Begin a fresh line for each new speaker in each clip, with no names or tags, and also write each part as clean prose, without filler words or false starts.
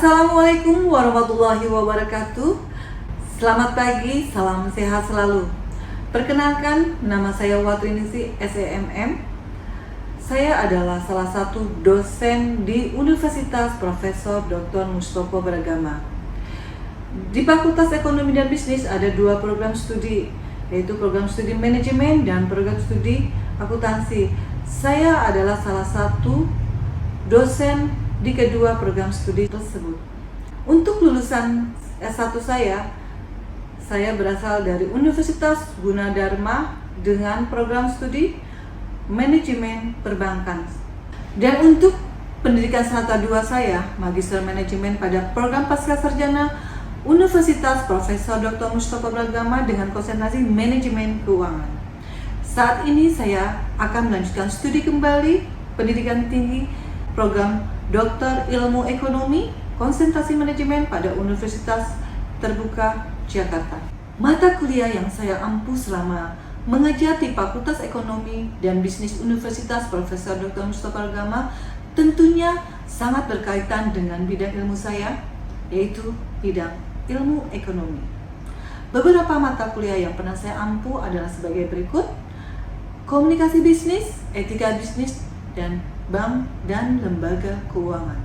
Assalamualaikum warahmatullahi wabarakatuh. Selamat pagi, salam sehat selalu. Perkenalkan, nama saya Watrinisi SEMM. Saya adalah salah satu dosen di Universitas Profesor Dr. Mustopo Beragama. Di Fakultas Ekonomi dan Bisnis ada dua program studi, yaitu program studi manajemen dan program studi akuntansi. Saya adalah salah satu dosen di kedua program studi tersebut. Untuk lulusan S1 saya berasal dari Universitas Gunadarma dengan program studi manajemen perbankan. Dan untuk pendidikan Sanata 2 saya, Magister Manajemen pada program Pascasarjana Universitas Profesor Dr. Mustopo Beragama dengan konsentrasi manajemen keuangan. Saat ini saya akan melanjutkan studi kembali pendidikan tinggi program Doktor Ilmu Ekonomi konsentrasi manajemen pada Universitas Terbuka Jakarta. Mata kuliah yang saya ampu selama mengajar di Fakultas Ekonomi dan Bisnis Universitas Profesor Dr. Mustopo Beragama tentunya sangat berkaitan dengan bidang ilmu saya, yaitu bidang ilmu ekonomi. Beberapa mata kuliah yang pernah saya ampu adalah sebagai berikut: komunikasi bisnis, etika bisnis, dan bank dan lembaga keuangan.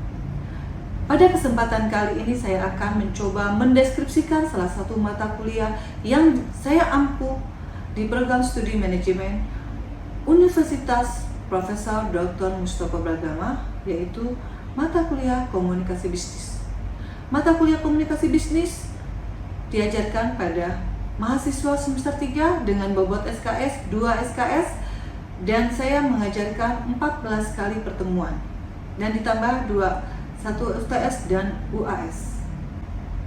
Pada kesempatan kali ini saya akan mencoba mendeskripsikan salah satu mata kuliah yang saya ampu di program studi manajemen Universitas Profesor Dr. Mustopo Beragama, yaitu mata kuliah komunikasi bisnis. Mata kuliah komunikasi bisnis diajarkan pada mahasiswa semester 3 dengan bobot SKS 2 SKS, dan saya mengajarkan 14 kali pertemuan dan ditambah 1 UTS dan UAS.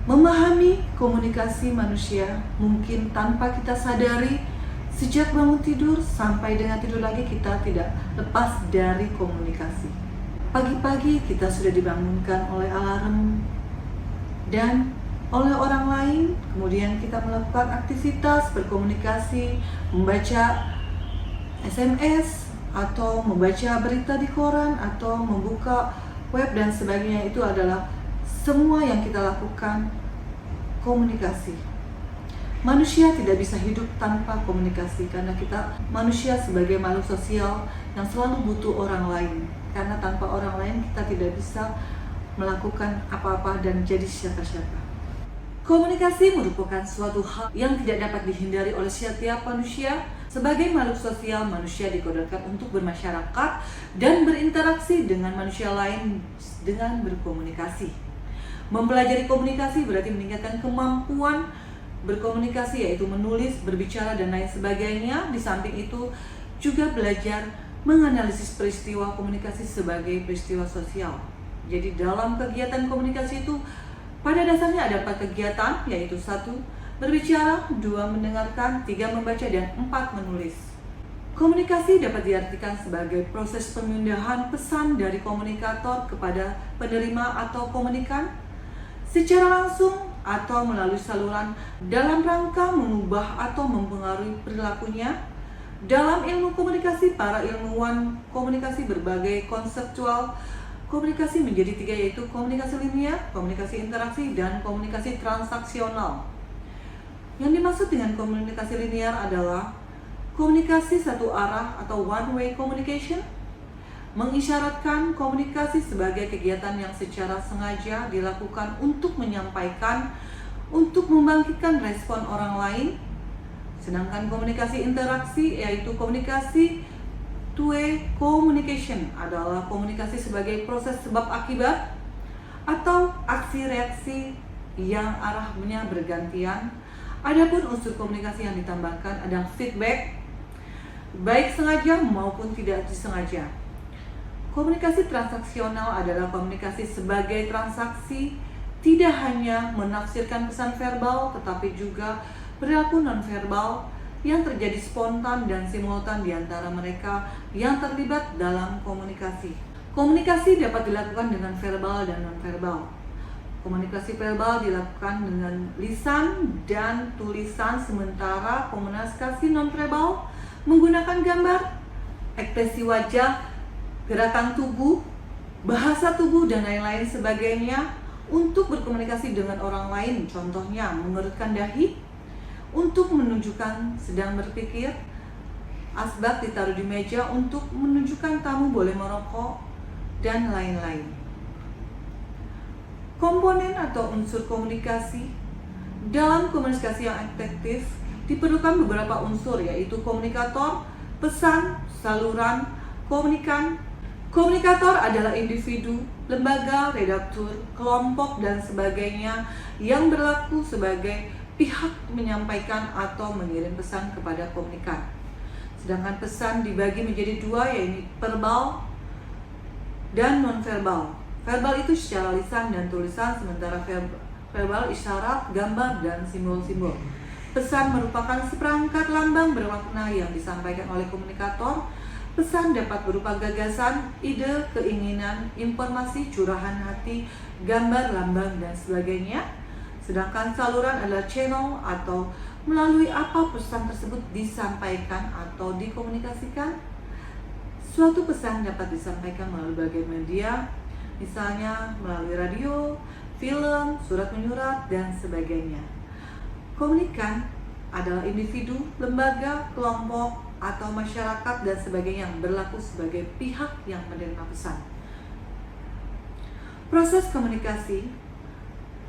Memahami komunikasi manusia mungkin tanpa kita sadari, sejak bangun tidur sampai dengan tidur lagi kita tidak lepas dari komunikasi. Pagi-pagi kita sudah dibangunkan oleh alarm dan oleh orang lain, kemudian kita melakukan aktivitas berkomunikasi, membaca SMS atau membaca berita di koran atau membuka web dan sebagainya. Itu adalah semua yang kita lakukan komunikasi. Manusia tidak bisa hidup tanpa komunikasi karena kita manusia sebagai makhluk sosial yang selalu butuh orang lain. Karena tanpa orang lain kita tidak bisa melakukan apa-apa dan jadi siapa-siapa. Komunikasi merupakan suatu hal yang tidak dapat dihindari oleh setiap manusia. Sebagai makhluk sosial, manusia dikodratkan untuk bermasyarakat dan berinteraksi dengan manusia lain dengan berkomunikasi. Mempelajari komunikasi berarti meningkatkan kemampuan berkomunikasi, yaitu menulis, berbicara, dan lain sebagainya. Di samping itu juga belajar menganalisis peristiwa komunikasi sebagai peristiwa sosial. Jadi dalam kegiatan komunikasi itu pada dasarnya ada 4 kegiatan, yaitu 1. Berbicara, 2. Mendengarkan, 3. Membaca, dan 4. Menulis. Komunikasi dapat diartikan sebagai proses pemindahan pesan dari komunikator kepada penerima atau komunikan secara langsung atau melalui saluran dalam rangka mengubah atau mempengaruhi perilakunya. Dalam ilmu komunikasi, para ilmuwan komunikasi berbagai konseptual komunikasi menjadi 3, yaitu komunikasi linear, komunikasi interaksi, dan komunikasi transaksional. Yang dimaksud dengan komunikasi linear adalah komunikasi satu arah atau one way communication, mengisyaratkan komunikasi sebagai kegiatan yang secara sengaja dilakukan untuk menyampaikan, untuk membangkitkan respon orang lain. Sedangkan komunikasi interaksi, yaitu komunikasi two-way communication, adalah komunikasi sebagai proses sebab akibat atau aksi reaksi yang arahnya bergantian. Adapun unsur komunikasi yang ditambahkan adalah feedback, baik sengaja maupun tidak disengaja. Komunikasi transaksional adalah komunikasi sebagai transaksi, tidak hanya menafsirkan pesan verbal tetapi juga perilaku nonverbal yang terjadi spontan dan simultan di antara mereka yang terlibat dalam komunikasi. Komunikasi dapat dilakukan dengan verbal dan nonverbal. Komunikasi verbal dilakukan dengan lisan dan tulisan, sementara komunikasi nonverbal menggunakan gambar, ekspresi wajah, gerakan tubuh, bahasa tubuh, dan lain-lain sebagainya untuk berkomunikasi dengan orang lain, contohnya mengerutkan dahi, untuk menunjukkan sedang berpikir, asbak ditaruh di meja untuk menunjukkan tamu boleh merokok, dan lain-lain. Komponen atau unsur komunikasi. Dalam komunikasi yang efektif diperlukan beberapa unsur, yaitu komunikator, pesan, saluran, komunikan. Komunikator adalah individu, lembaga, redaktur, kelompok, dan sebagainya yang berlaku sebagai pihak menyampaikan atau mengirim pesan kepada komunikan. Sedangkan pesan dibagi menjadi dua, yaitu verbal dan non-verbal. Verbal itu secara lisan dan tulisan, sementara verbal isyarat, gambar, dan simbol-simbol. Pesan merupakan seperangkat lambang bermakna yang disampaikan oleh komunikator. Pesan dapat berupa gagasan, ide, keinginan, informasi, curahan hati, gambar, lambang, dan sebagainya. Sedangkan saluran adalah channel atau melalui apa pesan tersebut disampaikan atau dikomunikasikan. Suatu pesan dapat disampaikan melalui berbagai media, misalnya melalui radio, film, surat menyurat, dan sebagainya. Komunikan adalah individu, lembaga, kelompok, atau masyarakat dan sebagainya yang berlaku sebagai pihak yang menerima pesan. Proses komunikasi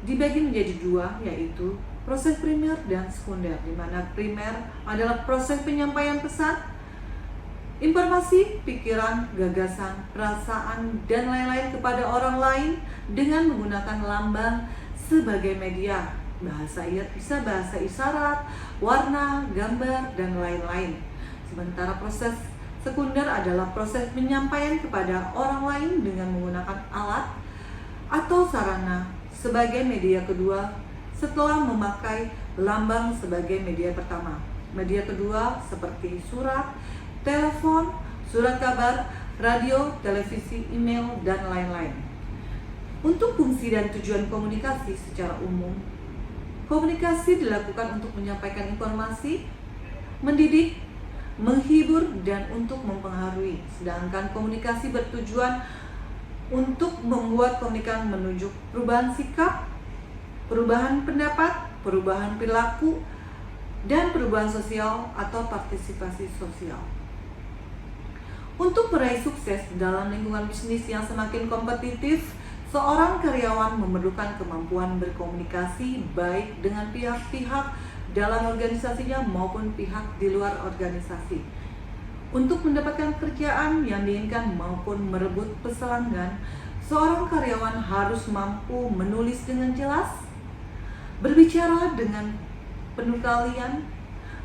dibagi menjadi dua, yaitu proses primer dan sekunder, di mana primer adalah proses penyampaian pesan, informasi, pikiran, gagasan, perasaan, dan lain-lain kepada orang lain dengan menggunakan lambang sebagai media, bisa bahasa isyarat, warna, gambar, dan lain-lain. Sementara proses sekunder adalah proses penyampaian kepada orang lain dengan menggunakan alat atau sarana sebagai media kedua setelah memakai lambang sebagai media pertama. Media kedua seperti surat, telepon, surat kabar, radio, televisi, email, dan lain-lain. Untuk fungsi dan tujuan komunikasi secara umum, komunikasi dilakukan untuk menyampaikan informasi, mendidik, menghibur, dan untuk mempengaruhi. Sedangkan komunikasi bertujuan untuk membuat komunikan menunjuk perubahan sikap, perubahan pendapat, perubahan perilaku, dan perubahan sosial atau partisipasi sosial. Untuk meraih sukses dalam lingkungan bisnis yang semakin kompetitif, seorang karyawan memerlukan kemampuan berkomunikasi baik dengan pihak-pihak dalam organisasinya maupun pihak di luar organisasi. Untuk mendapatkan kerjaan yang diinginkan maupun merebut pelanggan, seorang karyawan harus mampu menulis dengan jelas, berbicara dengan penuh keahlian,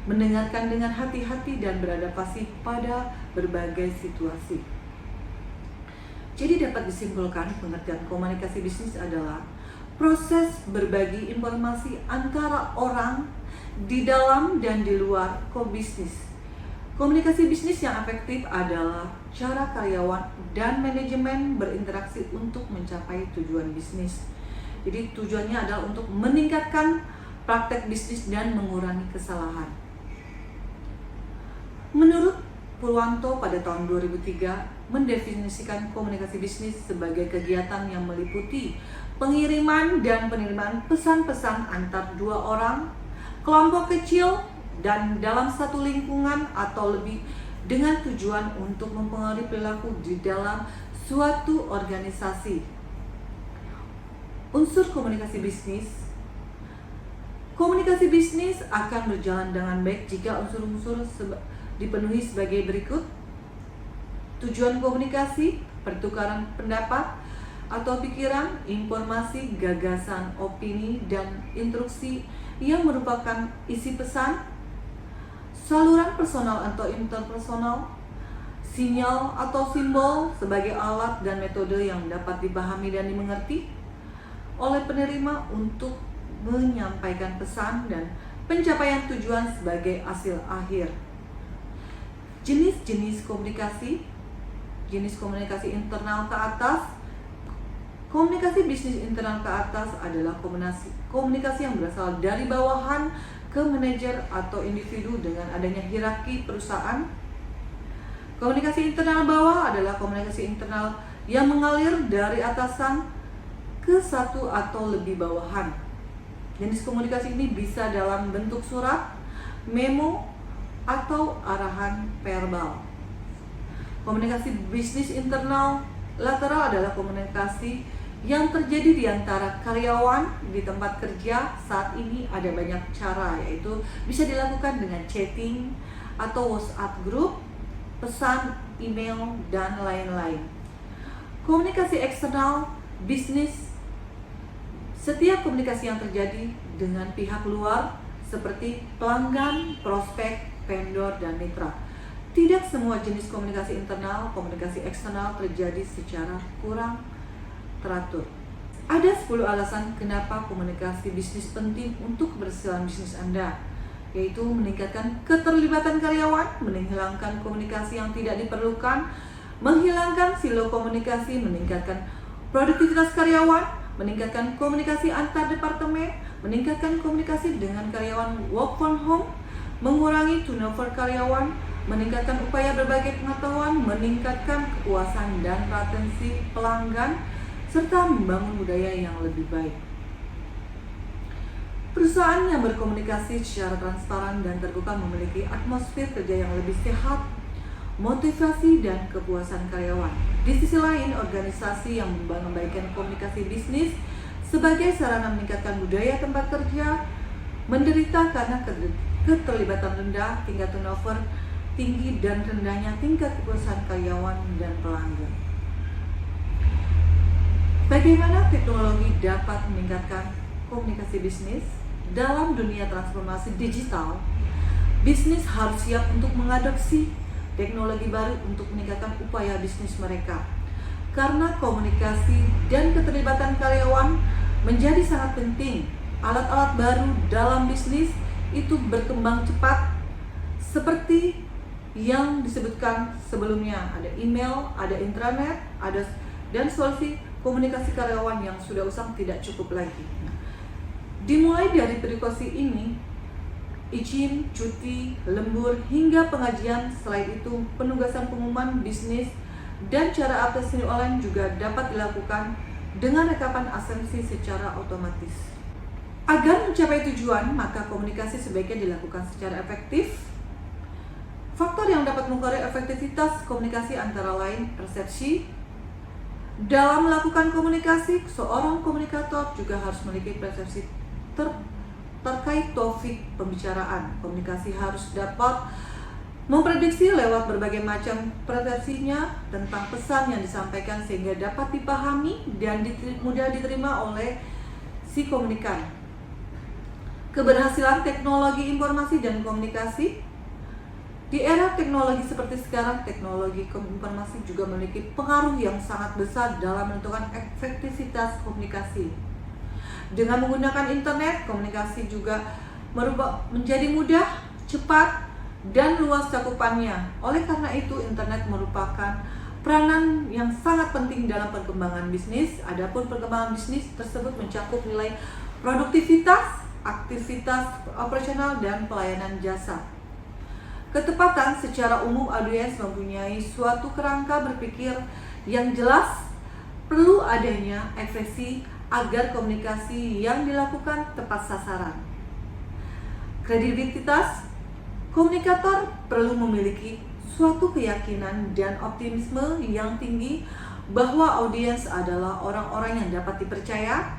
mendengarkan dengan hati-hati, dan beradaptasi pada berbagai situasi. Jadi dapat disimpulkan pengertian komunikasi bisnis adalah proses berbagi informasi antara orang di dalam dan di luar bisnis. Komunikasi bisnis yang efektif adalah cara karyawan dan manajemen berinteraksi untuk mencapai tujuan bisnis. Jadi tujuannya adalah untuk meningkatkan praktek bisnis dan mengurangi kesalahan. Menurut Purwanto pada tahun 2003 mendefinisikan komunikasi bisnis sebagai kegiatan yang meliputi pengiriman dan penerimaan pesan-pesan antar dua orang, kelompok kecil, dan dalam satu lingkungan atau lebih dengan tujuan untuk mempengaruhi perilaku di dalam suatu organisasi. Unsur komunikasi bisnis. Komunikasi bisnis akan berjalan dengan baik jika unsur-unsur dipenuhi sebagai berikut. Tujuan komunikasi, pertukaran pendapat atau pikiran, informasi, gagasan, opini, dan instruksi yang merupakan isi pesan, saluran personal atau interpersonal, sinyal atau simbol sebagai alat dan metode yang dapat dipahami dan dimengerti oleh penerima untuk menyampaikan pesan, dan pencapaian tujuan sebagai hasil akhir. Jenis-jenis komunikasi. Jenis komunikasi internal ke atas. Komunikasi bisnis internal ke atas adalah komunikasi yang berasal dari bawahan ke manajer atau individu dengan adanya hierarki perusahaan. Komunikasi internal bawah adalah komunikasi internal yang mengalir dari atasan ke satu atau lebih bawahan. Jenis komunikasi ini bisa dalam bentuk surat, memo, atau arahan verbal. Komunikasi bisnis internal lateral adalah komunikasi yang terjadi di antara karyawan di tempat kerja. Saat ini ada banyak cara, yaitu bisa dilakukan dengan chatting atau WhatsApp group, pesan, email, dan lain-lain. Komunikasi eksternal bisnis, setiap komunikasi yang terjadi dengan pihak luar seperti pelanggan, prospek, vendor, dan mitra. Tidak semua jenis komunikasi internal, komunikasi eksternal terjadi secara kurang teratur. Ada 10 alasan kenapa komunikasi bisnis penting untuk keberhasilan bisnis Anda, yaitu meningkatkan keterlibatan karyawan, menghilangkan komunikasi yang tidak diperlukan, menghilangkan silo komunikasi, meningkatkan produktivitas karyawan, meningkatkan komunikasi antar departemen, meningkatkan komunikasi dengan karyawan work from home, mengurangi turnover karyawan, meningkatkan upaya berbagai pengetahuan, meningkatkan kepuasan dan retensi pelanggan, serta membangun budaya yang lebih baik. Perusahaan yang berkomunikasi secara transparan dan terbuka memiliki atmosfer kerja yang lebih sehat, motivasi, dan kepuasan karyawan. Di sisi lain, organisasi yang mengembangkan komunikasi bisnis sebagai sarana meningkatkan budaya tempat kerja menderita karena keterlibatan rendah, tingkat turnover tinggi, dan rendahnya tingkat kepuasan karyawan dan pelanggan. Bagaimana teknologi dapat meningkatkan komunikasi bisnis? Dalam dunia transformasi digital, bisnis harus siap untuk mengadopsi teknologi baru untuk meningkatkan upaya bisnis mereka. Karena komunikasi dan keterlibatan karyawan menjadi sangat penting, alat-alat baru dalam bisnis itu berkembang cepat seperti yang disebutkan sebelumnya. Ada email, ada intranet, dan solusi komunikasi karyawan yang sudah usang tidak cukup lagi. Dimulai dari prekausi ini, izin, cuti, lembur, hingga pengajian. Selain itu, penugasan pengumuman bisnis dan cara aplikasi online juga dapat dilakukan dengan rekapan asumsi secara otomatis. Agar mencapai tujuan, maka komunikasi sebaiknya dilakukan secara efektif. Faktor yang dapat mengukur efektivitas komunikasi antara lain persepsi. Dalam melakukan komunikasi, seorang komunikator juga harus memiliki persepsi terkait topik pembicaraan. Komunikasi harus dapat memprediksi lewat berbagai macam persepsinya tentang pesan yang disampaikan sehingga dapat dipahami dan mudah diterima oleh si komunikan. Keberhasilan teknologi informasi dan komunikasi. Di era teknologi seperti sekarang, teknologi informasi juga memiliki pengaruh yang sangat besar dalam menentukan efektivitas komunikasi. Dengan menggunakan internet, komunikasi juga menjadi mudah, cepat, dan luas cakupannya. Oleh karena itu, internet merupakan peranan yang sangat penting dalam perkembangan bisnis. Adapun perkembangan bisnis tersebut mencakup nilai produktivitas, aktivitas operasional, dan pelayanan jasa. Ketepatan secara umum, audiens mempunyai suatu kerangka berpikir yang jelas. Perlu adanya ekspresi agar komunikasi yang dilakukan tepat sasaran. Kredibilitas, komunikator perlu memiliki suatu keyakinan dan optimisme yang tinggi bahwa audiens adalah orang-orang yang dapat dipercaya.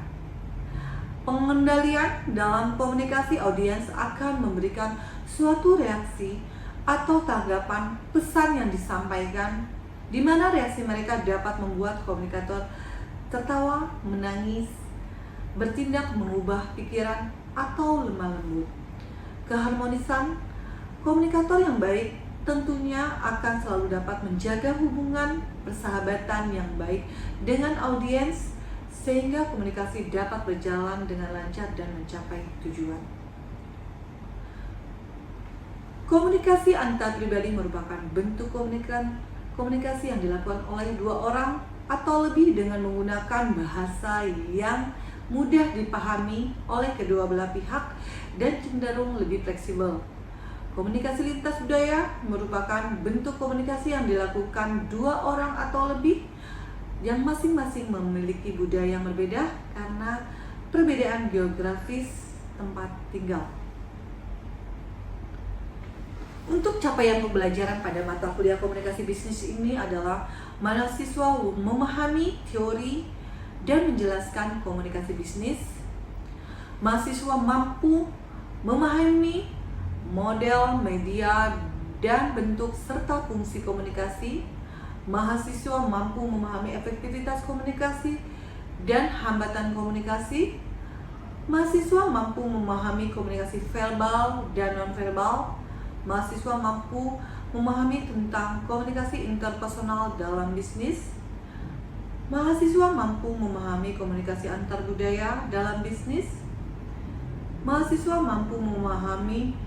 Pengendalian dalam komunikasi, audiens akan memberikan suatu reaksi atau tanggapan pesan yang disampaikan, di mana reaksi mereka dapat membuat komunikator tertawa, menangis, bertindak, mengubah pikiran, atau lemah lembut. Keharmonisan, komunikator yang baik tentunya akan selalu dapat menjaga hubungan persahabatan yang baik dengan audiens sehingga komunikasi dapat berjalan dengan lancar dan mencapai tujuan. Komunikasi antar pribadi merupakan bentuk komunikasi yang dilakukan oleh dua orang atau lebih dengan menggunakan bahasa yang mudah dipahami oleh kedua belah pihak dan cenderung lebih fleksibel. Komunikasi lintas budaya merupakan bentuk komunikasi yang dilakukan dua orang atau lebih yang masing-masing memiliki budaya yang berbeda karena perbedaan geografis tempat tinggal. Untuk capaian pembelajaran pada mata kuliah komunikasi bisnis ini adalah mahasiswa memahami teori dan menjelaskan komunikasi bisnis. Mahasiswa mampu memahami model, media, dan bentuk serta fungsi komunikasi. Mahasiswa mampu memahami efektivitas komunikasi dan hambatan komunikasi. Mahasiswa mampu memahami komunikasi verbal dan nonverbal. Mahasiswa mampu memahami tentang komunikasi interpersonal dalam bisnis. Mahasiswa mampu memahami komunikasi antar budaya dalam bisnis. Mahasiswa mampu memahami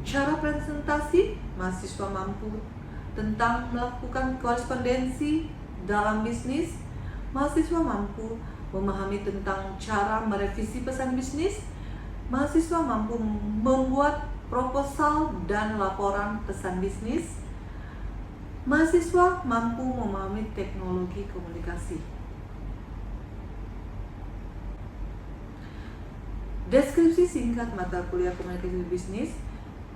cara presentasi. Mahasiswa mampu tentang melakukan korespondensi dalam bisnis. Mahasiswa mampu memahami tentang cara merevisi pesan bisnis. Mahasiswa mampu membuat proposal dan laporan pesan bisnis. Mahasiswa mampu memahami teknologi komunikasi. Deskripsi singkat mata kuliah komunikasi bisnis.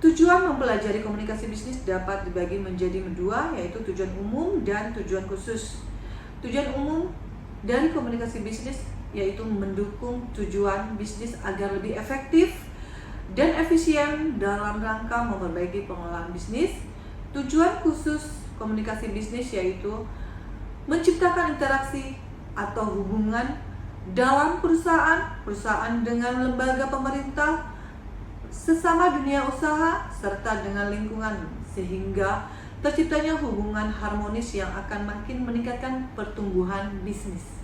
Tujuan mempelajari komunikasi bisnis dapat dibagi menjadi dua, yaitu tujuan umum dan tujuan khusus. Tujuan umum dari komunikasi bisnis yaitu mendukung tujuan bisnis agar lebih efektif dan efisien dalam rangka memperbaiki pengelolaan bisnis. Tujuan khusus komunikasi bisnis yaitu menciptakan interaksi atau hubungan dalam perusahaan dengan lembaga pemerintah, sesama dunia usaha, serta dengan lingkungan, sehingga terciptanya hubungan harmonis yang akan makin meningkatkan pertumbuhan bisnis.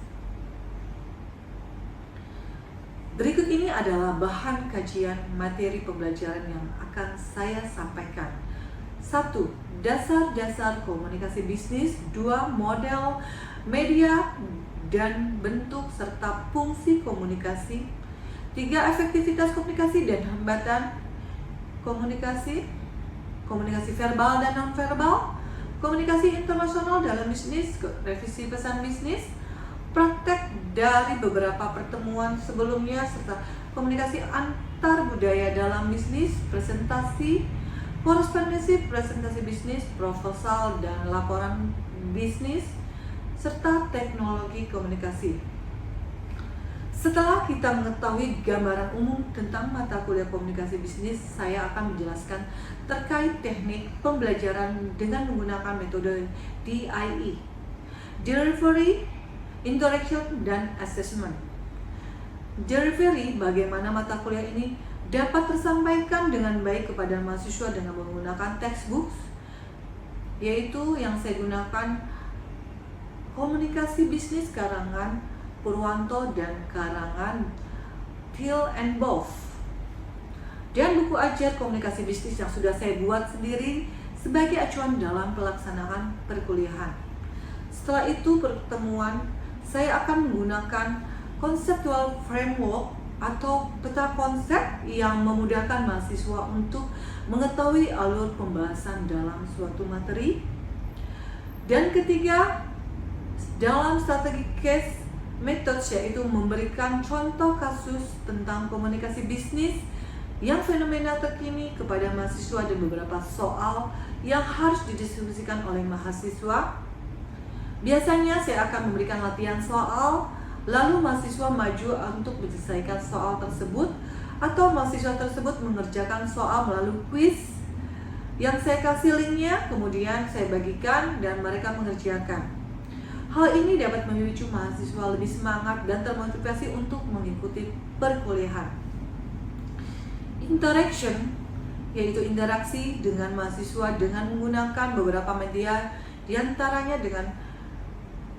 Berikut ini adalah bahan kajian materi pembelajaran yang akan saya sampaikan. 1. Dasar-dasar komunikasi bisnis. 2. Model, media, dan bentuk serta fungsi komunikasi. 3. Efektivitas komunikasi dan hambatan komunikasi. Komunikasi verbal dan nonverbal. Komunikasi internasional dalam bisnis. Revisi pesan bisnis. Praktek dari beberapa pertemuan sebelumnya serta komunikasi antar budaya dalam bisnis. Presentasi, korespondensi, presentasi bisnis, proposal, dan laporan bisnis, serta teknologi komunikasi. Setelah kita mengetahui gambaran umum tentang mata kuliah komunikasi bisnis, saya akan menjelaskan terkait teknik pembelajaran dengan menggunakan metode DIE, Delivery, Interaction, dan Assessment. Delivery, bagaimana mata kuliah ini dapat tersampaikan dengan baik kepada mahasiswa dengan menggunakan textbook, yaitu yang saya gunakan komunikasi bisnis karangan Purwanto dan karangan Thiel and Boff, dan buku ajar komunikasi bisnis yang sudah saya buat sendiri sebagai acuan dalam pelaksanaan perkuliahan. Setelah itu pertemuan saya akan menggunakan conceptual framework atau peta konsep yang memudahkan mahasiswa untuk mengetahui alur pembahasan dalam suatu materi. Dan ketiga, dalam strategi case methods, yaitu memberikan contoh kasus tentang komunikasi bisnis yang fenomena terkini kepada mahasiswa dan beberapa soal yang harus didiskusikan oleh mahasiswa. Biasanya saya akan memberikan latihan soal, lalu mahasiswa maju untuk menyelesaikan soal tersebut, atau mahasiswa tersebut mengerjakan soal melalui quiz yang saya kasih linknya, kemudian saya bagikan dan mereka mengerjakan. Hal ini dapat memicu mahasiswa lebih semangat dan termotivasi untuk mengikuti perkuliahan. Interaction, yaitu interaksi dengan mahasiswa dengan menggunakan beberapa media, diantaranya dengan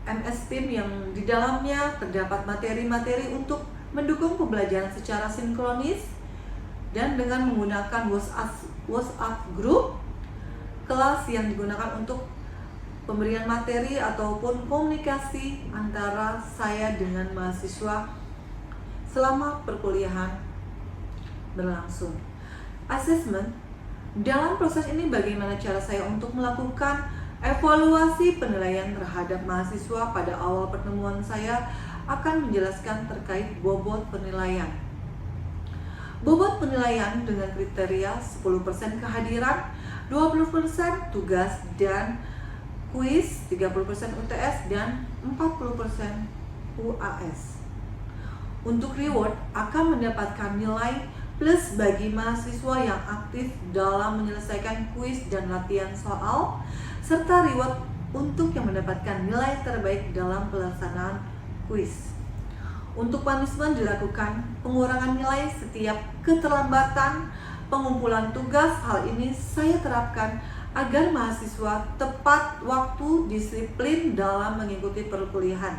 MS Team yang di dalamnya terdapat materi-materi untuk mendukung pembelajaran secara sinkronis, dan dengan menggunakan WhatsApp group kelas yang digunakan untuk pemberian materi ataupun komunikasi antara saya dengan mahasiswa selama perkuliahan berlangsung. Assessment, dalam proses ini bagaimana cara saya untuk melakukan Evaluasi penilaian terhadap mahasiswa pada awal pertemuan saya akan menjelaskan terkait bobot penilaian. Bobot penilaian dengan kriteria 10% kehadiran, 20% tugas dan kuis, 30% UTS, dan 40% UAS. Untuk reward akan mendapatkan nilai plus bagi mahasiswa yang aktif dalam menyelesaikan kuis dan latihan soal, serta reward untuk yang mendapatkan nilai terbaik dalam pelaksanaan kuis. Untuk punishment dilakukan pengurangan nilai setiap keterlambatan pengumpulan tugas. Hal ini saya terapkan agar mahasiswa tepat waktu, disiplin dalam mengikuti perkuliahan.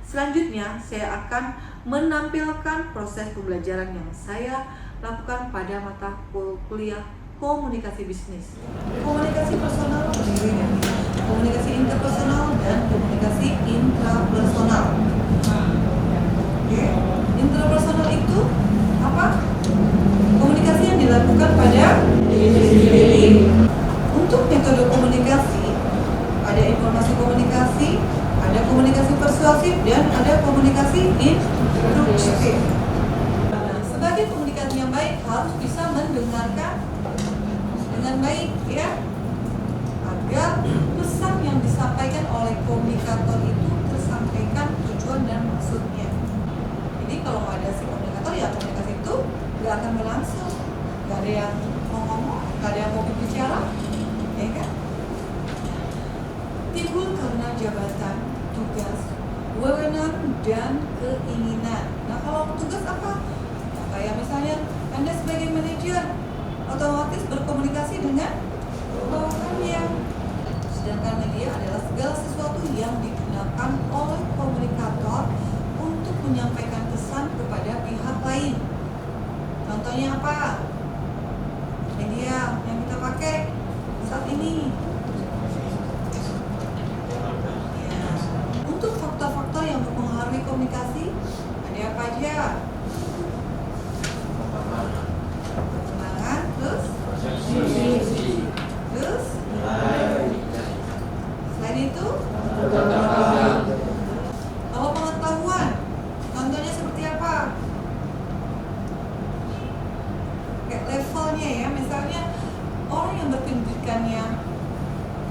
Selanjutnya, saya akan menampilkan proses pembelajaran yang saya lakukan pada mata kuliah komunikasi bisnis. Komunikasi personal terdiri dari komunikasi interpersonal dan komunikasi intrapersonal. Interpersonal itu apa? Komunikasi yang dilakukan pada diri sendiri. Untuk metode komunikasi, ada informasi komunikasi, ada komunikasi persuasif, dan ada komunikasi instruktif. Nah, sebagai komunikasi yang baik harus bisa mendengarkan dengan baik, ya, agar pesan yang disampaikan oleh komunikator itu tersampaikan tujuan dan maksudnya. Jadi kalau nggak ada si komunikator, ya komunikasi itu nggak akan berlangsung, nggak ada yang mau ngomong, nggak ada yang mau berbicara, ya kan? Timbul karena jabatan, tugas, wewenang, dan keinginan. Nah, kalau tugas apa? Kayak misalnya Anda sebagai manajer otomatis berkomunikasi dengan bawahannya. Sedangkan media adalah segala sesuatu yang digunakan oleh komunikator untuk menyampaikan pesan kepada pihak lain. Contohnya apa? Media yang kita pakai saat ini. Ya. Untuk faktor-faktor yang mempengaruhi komunikasi, ada apa aja? Semangat, terus? Terus? Selain itu? Kalau pengetahuan, contohnya seperti apa? Kayak levelnya, ya, misalnya orang yang berpendidikannya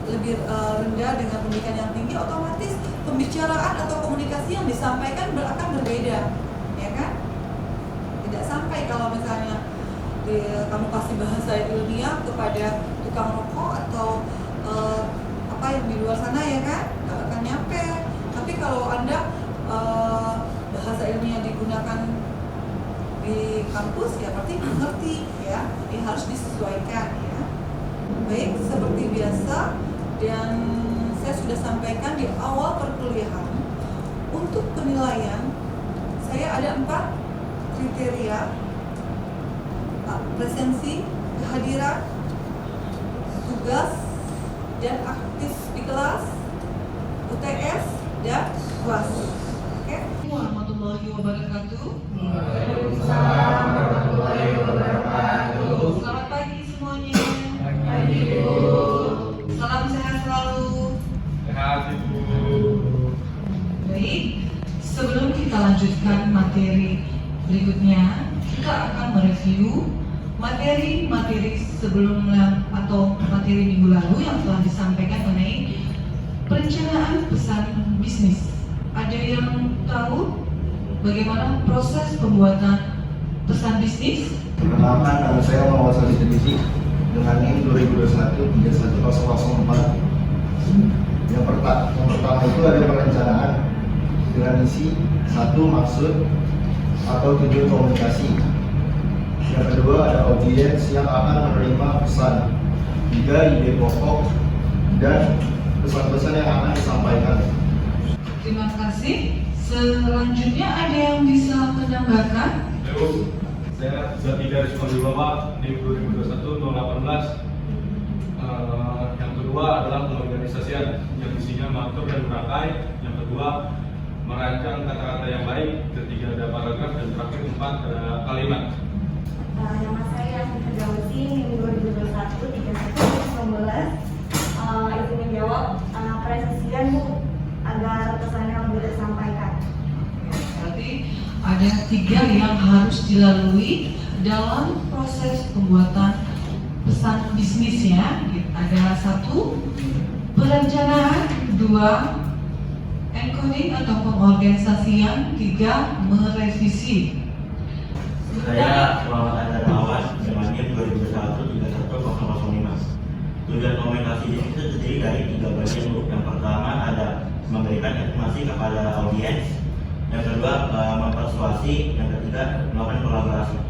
lebih rendah dengan pendidikan yang tinggi, otomatis pembicaraan atau komunikasi yang disampaikan akan berbeda, ya kan? Tidak sampai kalau misalnya kamu kasih bahasa ilmiah kepada tukang rokok atau apa yang di luar sana, ya kan, nggak akan nyampe. Tapi kalau Anda bahasa ilmiah digunakan di kampus, ya berarti mengerti, ya. Ini harus disesuaikan, ya. Baik, seperti biasa, dan saya sudah sampaikan di awal perkuliahan, untuk penilaian saya ada 4 kriteria: presensi, kehadiran, tugas, dan aktif di kelas, UTS, dan UAS. Oke? Warahmatullahi wabarakatuh.
Waalaikumsalam warahmatullahi wabarakatuh.
Selamat pagi semuanya.
Pagi, Bu.
Salam sehat selalu.
Sehat, Ibu.
Baik, sebelum kita lanjutkan materi berikutnya, kita akan mereview materi-materi sebelumnya atau materi minggu lalu yang telah disampaikan mengenai perencanaan pesan bisnis. Ada yang tahu bagaimana proses pembuatan pesan bisnis?
Perkenalkan, nama saya Muhammad Salih Dedisi dengan NIM 2021-31004. Yang pertama itu ada perencanaan dengan isi 1. Maksud atau tujuan komunikasi. Yang kedua ada audiens yang akan menerima pesan. 3. Ide pokok dan pesan-pesan yang akan disampaikan.
Terima kasih. Selanjutnya ada yang bisa menambahkan?
Ibu, saya Zati dari Sekolah Diploma NIM 2021-018. Yang kedua adalah pengorganisasian yang isinya mengatur dan merangkai. Yang kedua merancang kata-kata yang baik. Ketiga ada paragraf, dan terakhir 4 ada kalimat.
Nama saya Firdausy, NIM 2021-31019. Izin Bu, agar pesannya lebih tersampaikan.
Berarti ada 3 yang harus dilalui dalam proses pembuatan pesan bisnisnya. Ada 1, perencanaan, 2, encoding atau pengorganisasian, 3, merevisi.
Saya Muhammad Andar Mawan dengan NIM 2021-31005. Tujuan komunikasi di sini terdiri dari 3 bagian. Yang pertama ada memberikan informasi kepada audiens, yang kedua mempersuasi, yang ketiga melakukan kolaborasi.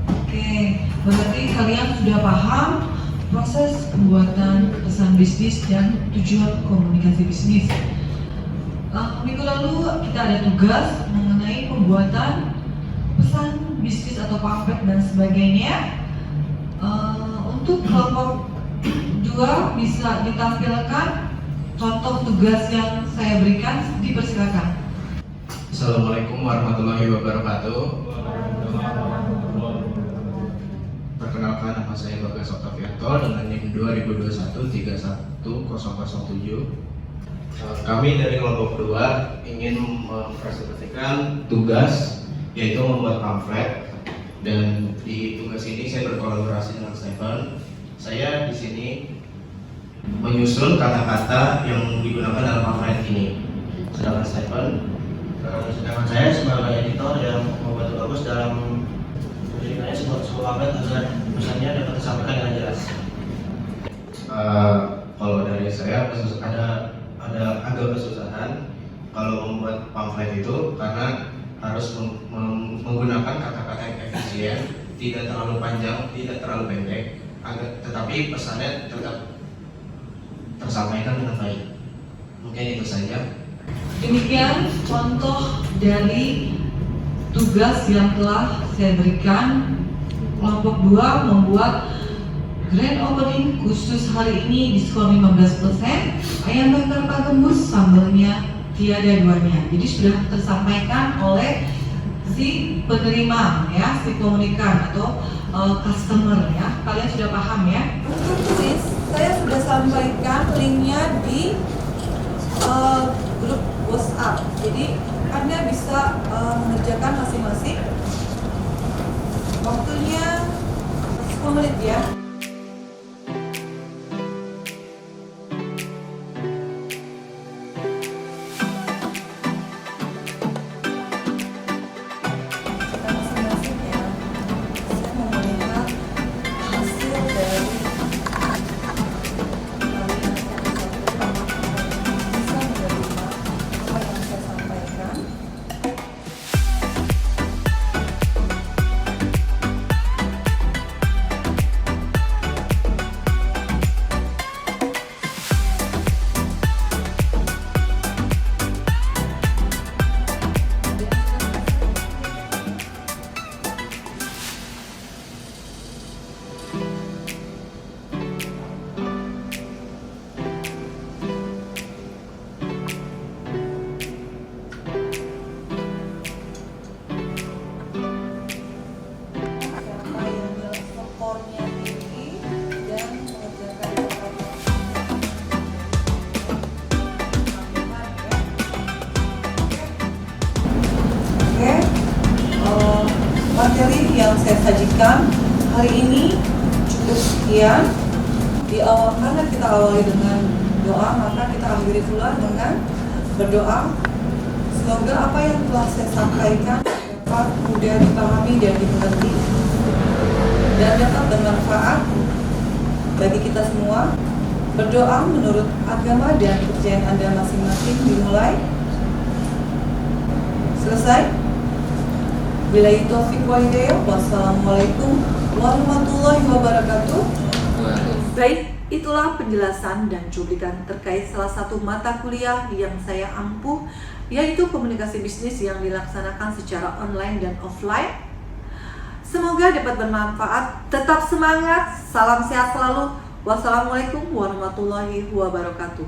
Oke, berarti kalian sudah paham proses pembuatan pesan bisnis dan tujuan komunikasi bisnis. Minggu lalu kita ada tugas mengenai pembuatan pesan bisnis atau pamflet dan sebagainya. Untuk kelompok 2 bisa ditampilkan contoh tugas yang saya berikan, dipersilakan.
Assalamualaikum warahmatullahi wabarakatuh. Perkenalkan, nama saya Bagas Oktavianto dengan NIM 2021-31007. Kami dari kelompok 2 ingin mempresentasikan tugas, yaitu membuat pamflet. Dan di tugas ini saya berkolaborasi dengan Stephen. Saya di sini menyusun kata-kata yang digunakan dalam pamflet ini. Sedangkan saya sebagai editor yang membantu bagus dalam menjadikannya sebuah pamflet agar pesannya dapat disampaikan dengan jelas. Kalau dari saya ada agak kesusahan kalau membuat pamflet itu karena harus menggunakan kata-kata yang efisien, tidak terlalu panjang, tidak terlalu pendek, tetapi pesannya tetap tersampaikan dengan baik. Mungkin itu saja.
Demikian contoh dari tugas yang telah saya berikan. Kelompok 2 membuat grand opening khusus hari ini, diskon 15%, ayam bakar Pak Gembus, sambelnya tiada duanya. Jadi sudah tersampaikan oleh si penerima ya, si komunikan atau customer ya. Kalian sudah paham ya? Untuk kuis saya sudah sampaikan linknya di grup WhatsApp. Jadi Anda bisa mengerjakan masing-masing. Waktunya 10 menit ya. Materi yang saya sajikan hari ini cukup sekian. Karena kita awali dengan doa, maka kita akhiri pula dengan berdoa. Semoga apa yang telah saya sampaikan dapat mudah dipahami dan dimengerti dan dapat bermanfaat bagi kita semua. Berdoa menurut agama dan kepercayaan Anda masing-masing dimulai. Selesai. Billahi taufiq wal hidayah. Wassalamualaikum warahmatullahi wabarakatuh. Baik, itulah penjelasan dan cuplikan terkait salah satu mata kuliah yang saya ampuh, yaitu komunikasi bisnis yang dilaksanakan secara online dan offline. Semoga dapat bermanfaat. Tetap semangat. Salam sehat selalu. Wassalamualaikum warahmatullahi wabarakatuh.